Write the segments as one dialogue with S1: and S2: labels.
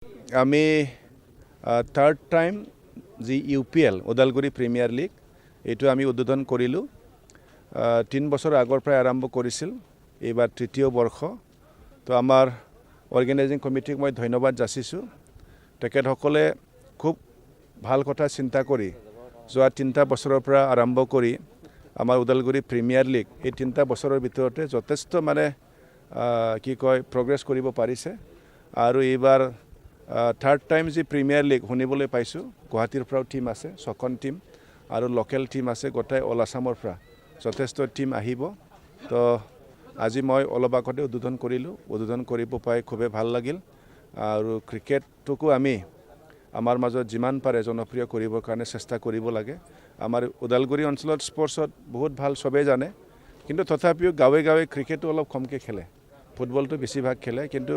S1: আমি third time যি UPL Udalguri premier league এইটো আমি উদ্বোধন কৰিলোঁ। 3 বছৰ আগৰ পৰাই আৰম্ভ কৰিছিল, এইবাৰ তৃতীয় বৰ্ষ। তো আমাৰ অৰ্গেনাইজিং কমিটিক মই ধন্যবাদ যাচিছোঁ। তেখেতসকলে খুব ভাল কথা চিন্তা কৰি যোৱা 3টা বছৰৰ পৰা আৰম্ভ কৰি আমাৰ ওদালগুৰি প্ৰিমিয়াৰ লীগ এই 3টা বছৰৰ ভিতৰতে যথেষ্ট প্ৰগ্ৰেছ কৰিব পাৰিছে। আৰু এইবাৰ থাৰ্ড টাইম যি প্ৰিমিয়াৰ লীগ শুনিবলৈ পাইছোঁ, গুৱাহাটীৰ পৰাও টিম আছে, 6খন টিম আৰু লোকেল টিম আছে, গোটেই অল আছামৰ পৰা যথেষ্ট টিম আহিব। তো আজি মই অলপ আগতে উদ্বোধন কৰিলোঁ, উদ্বোধন কৰিব পাই খুবেই ভাল লাগিল। আৰু ক্ৰিকেটটোকো আমি আমাৰ মাজত যিমান পাৰে জনপ্ৰিয় কৰিবৰ কাৰণে চেষ্টা কৰিব লাগে। আমাৰ ওদালগুৰি অঞ্চলত স্পৰ্টছত বহুত ভাল, চবেই জানে, কিন্তু তথাপিও গাঁৱে গাঁৱে ক্ৰিকেটটো অলপ কমকৈ খেলে, ফুটবলটো বেছিভাগ খেলে। কিন্তু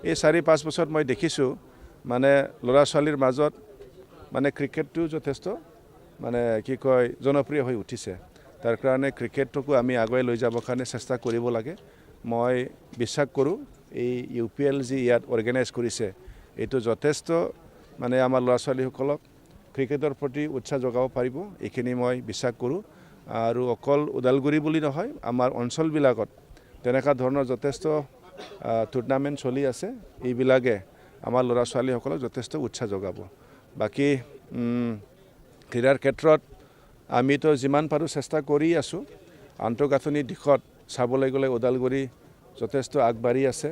S1: এই 4-5 বছৰত মই দেখিছোঁ ল'ৰা ছোৱালীৰ মাজত ক্ৰিকেটটো যথেষ্ট জনপ্ৰিয় হৈ উঠিছে। তাৰ কাৰণে ক্ৰিকেটটোকো আমি আগুৱাই লৈ যাবৰ কাৰণে চেষ্টা কৰিব লাগে। মই বিশ্বাস কৰোঁ এই UPL যি ইয়াত অৰ্গেনাইজ কৰিছে, এইটো যথেষ্ট আমাৰ ল'ৰা ছোৱালীসকলক ক্ৰিকেটৰ প্ৰতি উৎসাহ যোগাব পাৰিব, এইখিনি মই বিশ্বাস কৰোঁ। আৰু অকল ওদালগুৰি বুলি নহয়, আমাৰ অঞ্চলবিলাকত তেনেকুৱা ধৰণৰ যথেষ্ট টুৰ্ণামেণ্ট চলি আছে। এইবিলাকে আমাৰ ল'ৰা ছোৱালীসকলক যথেষ্ট উৎসাহ যোগাব। বাকী ক্ৰীড়াৰ ক্ষেত্ৰত আমিতো যিমান পাৰোঁ চেষ্টা কৰি আছোঁ। আন্তঃগাঁথনিৰ দিশত চাবলৈ গ'লে ওদালগুৰি যথেষ্ট আগবাঢ়ি আছে।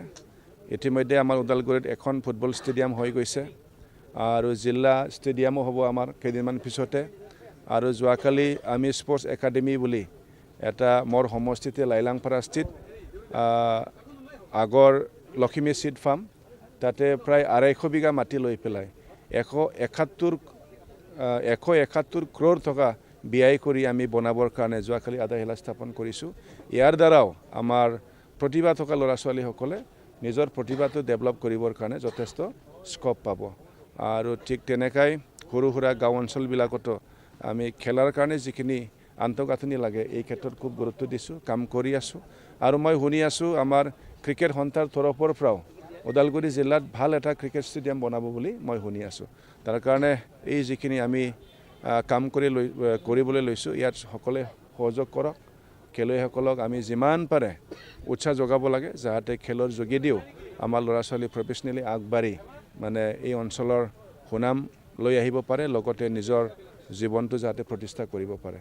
S1: ইতিমধ্যে আমাৰ ওদালগুৰিত এখন ফুটবল ষ্টেডিয়াম হৈ গৈছে আৰু জিলা ষ্টেডিয়ামো হ'ব আমাৰ কেইদিনমান পিছতে। আৰু যোৱাকালি আমি স্পৰ্টছ একাডেমি বুলি এটা মোৰ সমষ্টিতে লাইলাংপাৰাস্থিত আগৰ লখিমী চিড ফাৰ্ম, তাতে প্ৰায় 250 বিঘা মাটি লৈ পেলাই 171 ক্ৰ'ৰ টকা ব্যয় কৰি আমি বনাবৰ কাৰণে যোৱাকালি আধাৰশিলা স্থাপন কৰিছোঁ। ইয়াৰ দ্বাৰাও আমাৰ প্ৰতিভা থকা ল'ৰা ছোৱালীসকলে নিজৰ প্ৰতিভাটো ডেভেলপ কৰিবৰ কাৰণে যথেষ্ট স্ক'প পাব। আৰু ঠিক তেনেকৈ সৰু সুৰা গাঁও অঞ্চলবিলাকতো আমি খেলাৰ কাৰণে যিখিনি আন্তঃগাঁথনি লাগে, এই ক্ষেত্ৰত খুব গুৰুত্ব দিছোঁ, কাম কৰি আছোঁ। আৰু মই শুনি আছোঁ আমাৰ ক্ৰিকেট সন্থাৰ তৰফৰ পৰাও ওদালগুৰি জিলাত ভাল এটা ক্ৰিকেট ষ্টেডিয়াম বনাব বুলি মই শুনি আছোঁ। তাৰ কাৰণে এই যিখিনি আমি কাম কৰিবলৈ লৈছোঁ, ইয়াত সকলোৱে সহযোগ কৰক। খেলুৱৈসকলক আমি যিমান পাৰে উৎসাহ যোগাব লাগে, যাতে খেলৰ যোগেদিও আমাৰ ল'ৰা ছোৱালী প্ৰফেচনেলি আগবাঢ়ি এই অঞ্চলৰ সুনাম লৈ আহিব পাৰে, লগতে নিজৰ জীৱনটো যাতে প্ৰতিষ্ঠা কৰিব পাৰে।